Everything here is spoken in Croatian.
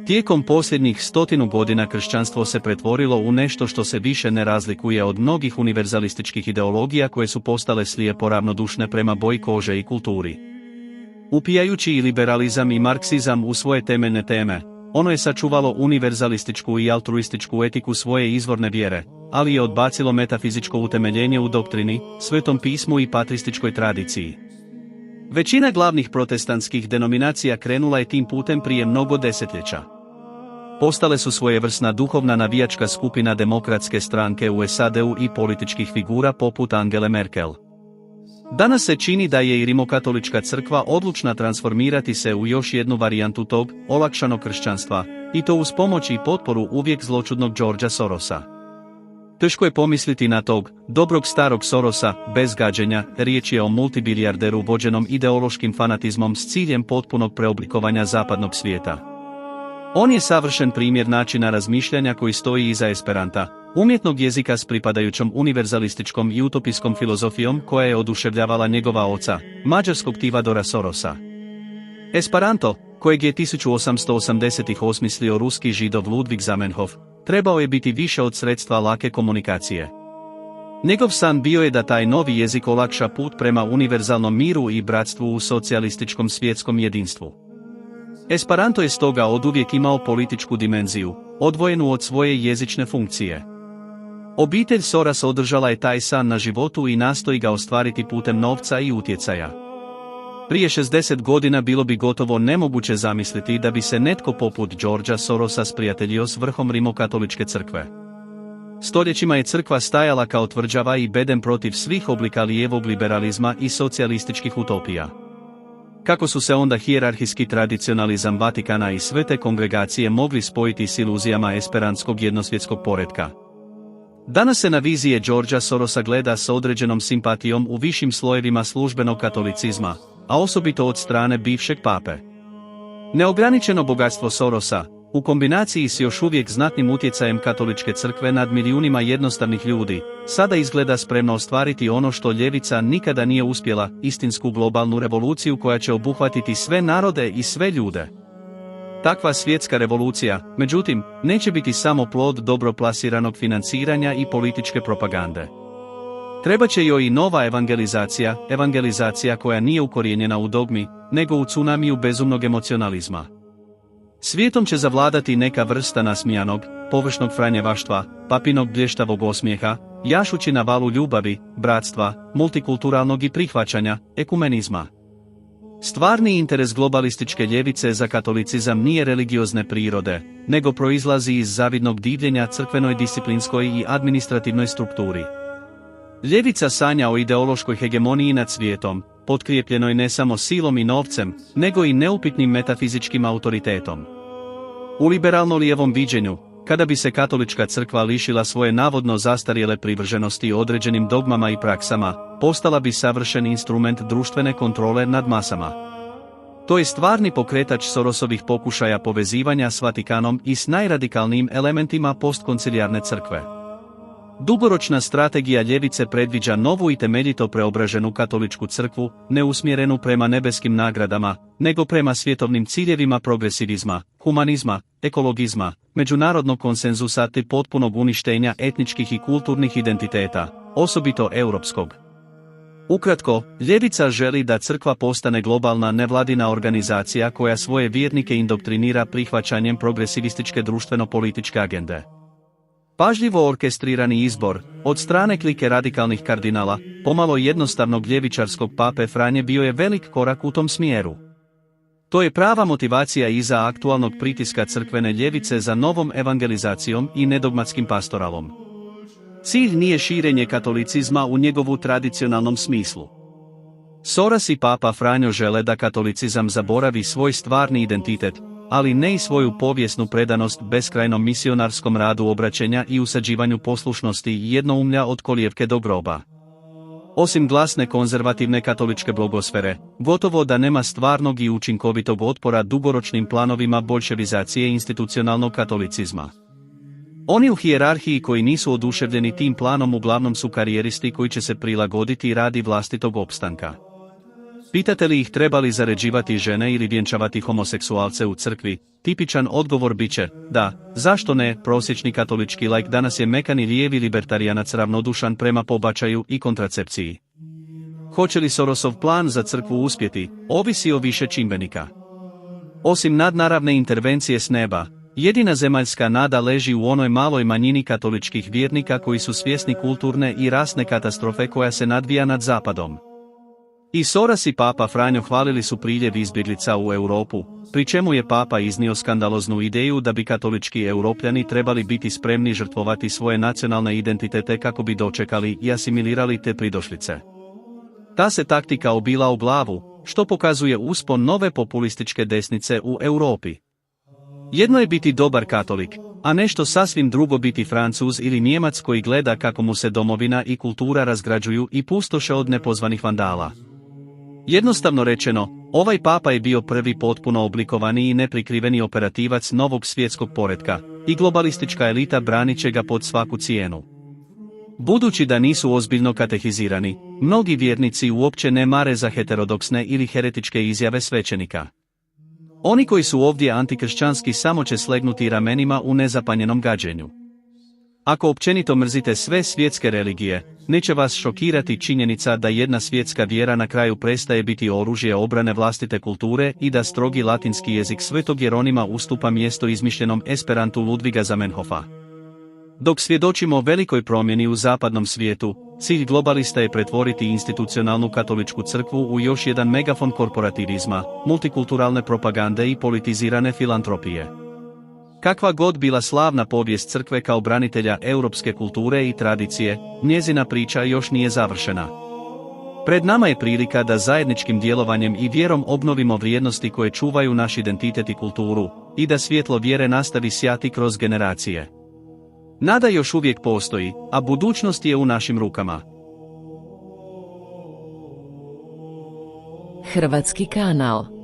Tijekom posljednjih 100 godina kršćanstvo se pretvorilo u nešto što se više ne razlikuje od mnogih univerzalističkih ideologija koje su postale slijepo ravnodušne prema boji kože i kulturi. Upijajući i liberalizam i marksizam u svoje temeljne teme, ono je sačuvalo univerzalističku i altruističku etiku svoje izvorne vjere, ali je odbacilo metafizičko utemeljenje u doktrini, Svetom pismu i patrističkoj tradiciji. Većina glavnih protestantskih denominacija krenula je tim putem prije mnogo desetljeća. Postale su svojevrsna duhovna navijačka skupina demokratske stranke u SAD-u i političkih figura poput Angele Merkel. Danas se čini da je i rimokatolička crkva odlučna transformirati se u još jednu varijantu tog olakšanog kršćanstva, i to uz pomoć i potporu uvijek zločudnog Georgea Sorosa. Teško je pomisliti na tog dobrog starog Sorosa bez gađenja, riječ je o multibilijarderu vođenom ideološkim fanatizmom s ciljem potpunog preoblikovanja zapadnog svijeta. On je savršen primjer načina razmišljanja koji stoji iza Esperanta, umjetnog jezika s pripadajućom univerzalističkom i utopijskom filozofijom koja je oduševljavala njegova oca, mađarskog Tivadora Sorosa. Esperanto, kojeg je 1880-ih osmislio ruski židov Ludwig Zamenhof, trebao je biti više od sredstva lake komunikacije. Njegov san bio je da taj novi jezik olakša put prema univerzalnom miru i bratstvu u socijalističkom svjetskom jedinstvu. Esperanto je stoga oduvijek imao političku dimenziju, odvojenu od svoje jezične funkcije. Obitelj Soros održala je taj san na životu i nastoji ga ostvariti putem novca i utjecaja. Prije 60 godina bilo bi gotovo nemoguće zamisliti da bi se netko poput Georgea Sorosa sprijateljio s vrhom rimokatoličke crkve. Stoljećima je crkva stajala kao tvrđava i bedem protiv svih oblika lijevog liberalizma i socijalističkih utopija. Kako su se onda hijerarhijski tradicionalizam Vatikana i sve te kongregacije mogli spojiti s iluzijama esperantskog jednosvjetskog poretka? Danas se na vizije Georgea Sorosa gleda s određenom simpatijom u višim slojevima službenog katolicizma, a osobito od strane bivšeg pape. Neograničeno bogatstvo Sorosa, u kombinaciji s još uvijek znatnim utjecajem katoličke crkve nad milijunima jednostavnih ljudi, sada izgleda spremno ostvariti ono što ljevica nikada nije uspjela, istinsku globalnu revoluciju koja će obuhvatiti sve narode i sve ljude. Takva svjetska revolucija, međutim, neće biti samo plod dobro plasiranog financiranja i političke propagande. Trebaće joj i nova evangelizacija koja nije ukorijenjena u dogmi, nego u tsunamiju bezumnog emocionalizma. Svijetom će zavladati neka vrsta nasmijanog, površnog franjevaštva, papinog blještavog osmijeha, jašući na valu ljubavi, bratstva, multikulturalnog i prihvaćanja, ekumenizma. Stvarni interes globalističke ljevice za katolicizam nije religiozne prirode, nego proizlazi iz zavidnog divljenja crkvenoj disciplinskoj i administrativnoj strukturi. Ljevica sanja o ideološkoj hegemoniji nad svijetom, potkrijepljenoj ne samo silom i novcem, nego i neupitnim metafizičkim autoritetom. U liberalno-lijevom viđenju, kada bi se katolička crkva lišila svoje navodno zastarjele privrženosti određenim dogmama i praksama, postala bi savršen instrument društvene kontrole nad masama. To je stvarni pokretač Sorosovih pokušaja povezivanja s Vatikanom i s najradikalnijim elementima postkoncilijarne crkve. Dugoročna strategija ljevice predviđa novu i temeljito preobraženu katoličku crkvu, ne usmjerenu prema nebeskim nagradama, nego prema svjetovnim ciljevima progresivizma, humanizma, ekologizma, međunarodnog konsenzusa te potpunog uništenja etničkih i kulturnih identiteta, osobito europskog. Ukratko, ljevica želi da crkva postane globalna nevladina organizacija koja svoje vjernike indoktrinira prihvaćanjem progresivističke društveno-političke agende. Pažljivo orkestrirani izbor, od strane klike radikalnih kardinala, pomalo jednostavnog ljevičarskog pape Franje bio je velik korak u tom smjeru. To je prava motivacija iza aktualnog pritiska crkvene ljevice za novom evangelizacijom i nedogmatskim pastoralom. Cilj nije širenje katolicizma u njegovu tradicionalnom smislu. Soros i papa Franjo žele da katolicizam zaboravi svoj stvarni identitet, ali ne i svoju povijesnu predanost beskrajnom misionarskom radu obraćenja i usađivanju poslušnosti i jednoumlja od kolijevke do groba. Osim glasne konzervativne katoličke blagosfere, gotovo da nema stvarnog i učinkovitog otpora dugoročnim planovima boljševizacije institucionalnog katolicizma. Oni u hijerarhiji koji nisu oduševljeni tim planom uglavnom su karijeristi koji će se prilagoditi radi vlastitog opstanka. Pitate li ih treba li zaređivati žene ili vjenčavati homoseksualce u crkvi? Tipičan odgovor bit će, da, zašto ne, prosječni katolički laik danas je mekani lijevi libertarijanac ravnodušan prema pobačaju i kontracepciji. Hoće li Sorosov plan za crkvu uspjeti, ovisi o više čimbenika. Osim nadnaravne intervencije s neba, jedina zemaljska nada leži u onoj maloj manjini katoličkih vjernika koji su svjesni kulturne i rasne katastrofe koja se nadvija nad zapadom. I Soros i Papa Franjo hvalili su priljev izbjeglica u Europu, pri čemu je Papa iznio skandaloznu ideju da bi katolički europljani trebali biti spremni žrtvovati svoje nacionalne identitete kako bi dočekali i asimilirali te pridošlice. Ta se taktika obila u glavu, što pokazuje uspon nove populističke desnice u Europi. Jedno je biti dobar katolik, a nešto sasvim drugo biti Francuz ili Nijemac koji gleda kako mu se domovina i kultura razgrađuju i pustoše od nepozvanih vandala. Jednostavno rečeno, ovaj papa je bio prvi potpuno oblikovani i neprikriveni operativac novog svjetskog poretka, i globalistička elita branit će ga pod svaku cijenu. Budući da nisu ozbiljno katehizirani, mnogi vjernici uopće ne mare za heterodoksne ili heretičke izjave svećenika. Oni koji su ovdje antikršćanski samo će slegnuti ramenima u nezapanjenom gađenju. Ako općenito mrzite sve svjetske religije, neće vas šokirati činjenica da jedna svjetska vjera na kraju prestaje biti oružje obrane vlastite kulture i da strogi latinski jezik Svetog Jeronima ustupa mjesto izmišljenom Esperantu Ludviga Zamenhofa. Dok svjedočimo velikoj promjeni u zapadnom svijetu, cilj globalista je pretvoriti institucionalnu katoličku crkvu u još jedan megafon korporativizma, multikulturalne propagande i politizirane filantropije. Kakva god bila slavna povijest crkve kao branitelja europske kulture i tradicije, njezina priča još nije završena. Pred nama je prilika da zajedničkim djelovanjem i vjerom obnovimo vrijednosti koje čuvaju naš identitet i kulturu, i da svjetlo vjere nastavi sjati kroz generacije. Nada još uvijek postoji, a budućnost je u našim rukama. Hrvatski kanal.